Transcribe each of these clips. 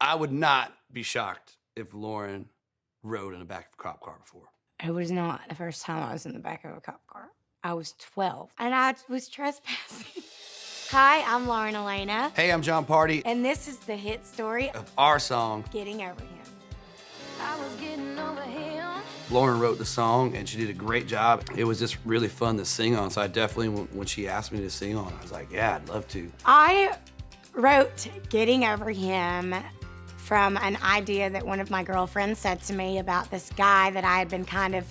I would not be shocked if Lauren rode in the back of a cop car before. It was not the first time I was in the back of a cop car. I was 12 and I was trespassing. Hi, I'm Lauren Alaina. Hey, I'm Jon Pardi. And this is the hit story of our song, Getting Over Him. I was getting over him. Lauren wrote the song and she did a great job. It was just really fun to sing on, so I definitely, when she asked me to sing on, I was like, yeah, I'd love to. I wrote Getting Over Him from an idea that one of my girlfriends said to me about this guy that I had been kind of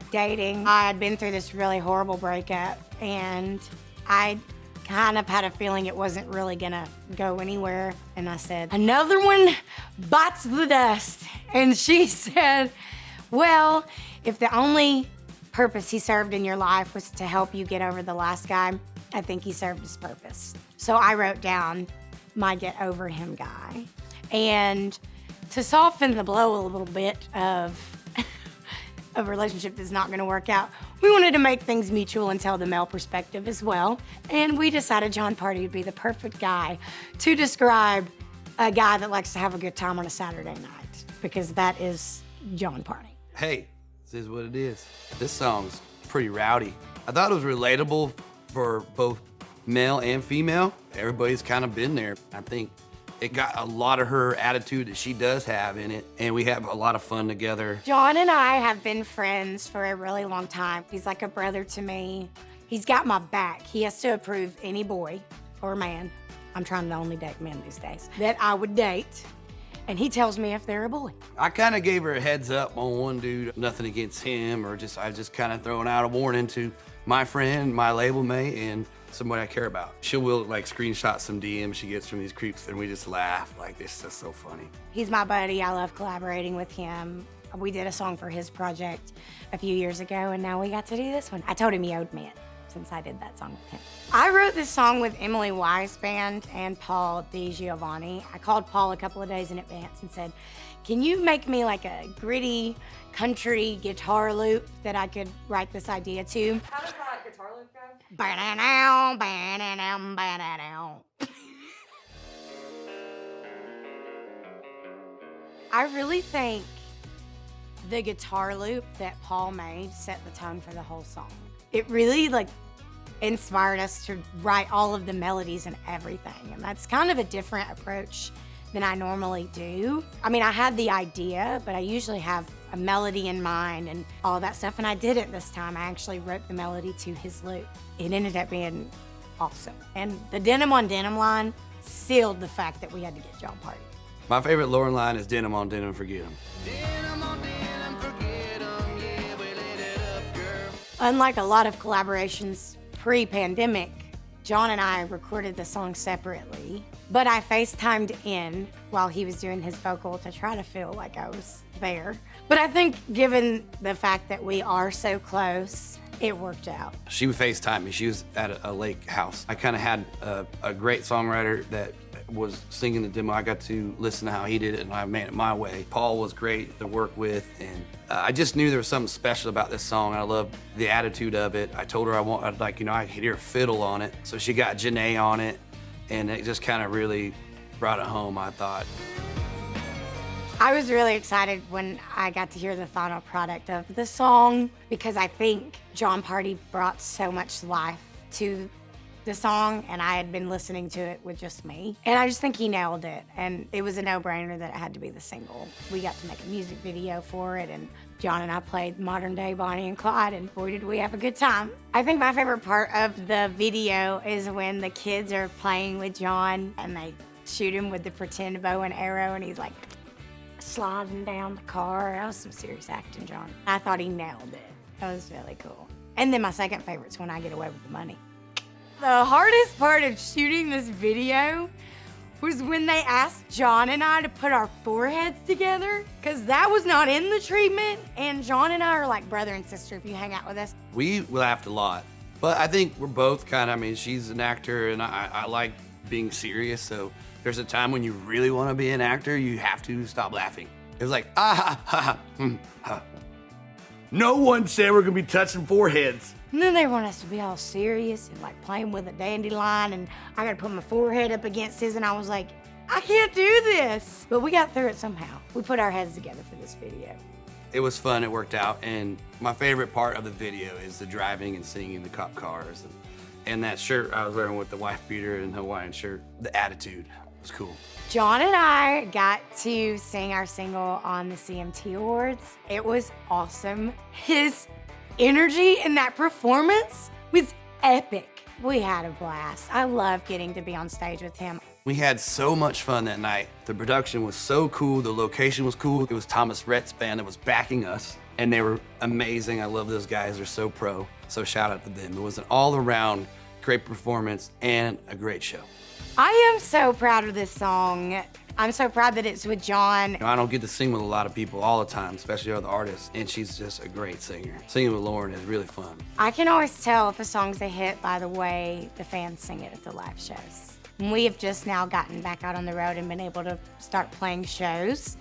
dating. I had been through this really horrible breakup and I kind of had a feeling it wasn't really gonna go anywhere. And I said, another one bites the dust. And she said, well, if the only purpose he served in your life was to help you get over the last guy, I think he served his purpose. So I wrote down my Get Over Him guy. And to soften the blow a little bit of a relationship that's not gonna work out, we wanted to make things mutual and tell the male perspective as well. And we decided Jon Pardi would be the perfect guy to describe a guy that likes to have a good time on a Saturday night, because that is Jon Pardi. Hey, this is what it is. This song's pretty rowdy. I thought it was relatable for both male and female. Everybody's kind of been there. I think it got a lot of her attitude that she does have in it, and we have a lot of fun together. Jon and I have been friends for a really long time. He's like a brother to me. He's got my back. He has to approve any boy or man, I'm trying to only date men these days, that I would date, and he tells me if they're a boy. I kind of gave her a heads up on one dude, nothing against him, or I was just kind of throwing out a warning to my friend, my label mate, and somebody I care about. She will like screenshot some DMs she gets from these creeps and we just laugh, like this is so funny. He's my buddy, I love collaborating with him. We did a song for his project a few years ago and now we got to do this one. I told him he owed me it since I did that song with him. I wrote this song with Emily Wise Band and Paul DiGiovanni. I called Paul a couple of days in advance and said, can you make me like a gritty country guitar loop that I could write this idea to? How does that guitar loop go? Ba-da-dow, ba-da-dow, ba-da-dow. I really think the guitar loop that Paul made set the tone for the whole song. It really like inspired us to write all of the melodies and everything. And that's kind of a different approach than I normally do. I mean, I had the idea, but I usually have a melody in mind and all that stuff, and I did it this time. I actually wrote the melody to his loop. It ended up being awesome. And the denim on denim line sealed the fact that we had to get Jon Pardi. My favorite Lauren line is denim on denim, forget him. Denim on denim, forget 'em, yeah, we lit it up, girl. Unlike a lot of collaborations pre-pandemic, Jon and I recorded the song separately, but I FaceTimed in while he was doing his vocal to try to feel like I was there. But I think given the fact that we are so close, it worked out. She would FaceTime me. She was at a lake house. I kind of had a great songwriter that was singing the demo. I got to listen to how he did it and I made it my way. Paul was great to work with, and I just knew there was something special about this song. I loved the attitude of it. I told her I'd like, you know, I could hear a fiddle on it. So she got Janae on it, and it just kind of really brought it home, I thought. I was really excited when I got to hear the final product of the song because I think Jon Pardi brought so much life to the song, and I had been listening to it with just me. And I just think he nailed it, and it was a no-brainer that it had to be the single. We got to make a music video for it, and Jon and I played modern day Bonnie and Clyde, and boy did we have a good time. I think my favorite part of the video is when the kids are playing with Jon and they shoot him with the pretend bow and arrow, and he's like sliding down the car. That was some serious acting, Jon. I thought he nailed it. That was really cool. And then my second favorite's when I get away with the money. The hardest part of shooting this video was when they asked Jon and I to put our foreheads together, because that was not in the treatment, and Jon and I are like brother and sister if you hang out with us. We laughed a lot, but I think we're both kind of, I mean, she's an actor and I like being serious, so there's a time when you really want to be an actor, you have to stop laughing. It was like, ah, ha, ha, ha. No one said we're gonna be touching foreheads. And then they want us to be all serious and like playing with a dandelion, and I gotta put my forehead up against his, and I was like, I can't do this. But we got through it somehow. We put our heads together for this video. It was fun, it worked out, and my favorite part of the video is the driving and singing the cop cars. And that shirt I was wearing with the wife beater and Hawaiian shirt, the attitude was cool. John and I got to sing our single on the CMT Awards. It was awesome. His energy in that performance was epic. We had a blast. I love getting to be on stage with him. We had so much fun that night. The production was so cool, the location was cool. It was Thomas Rhett's band that was backing us, and they were amazing. I love those guys, they're so pro. So shout out to them. It was an all-around great performance and a great show. I am so proud of this song. I'm so proud that it's with John. I don't get to sing with a lot of people all the time, especially other artists, and she's just a great singer. Singing with Lauren is really fun. I can always tell if a song's a hit by the way the fans sing it at the live shows. We have just now gotten back out on the road and been able to start playing shows,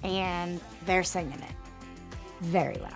and they're singing it very loud.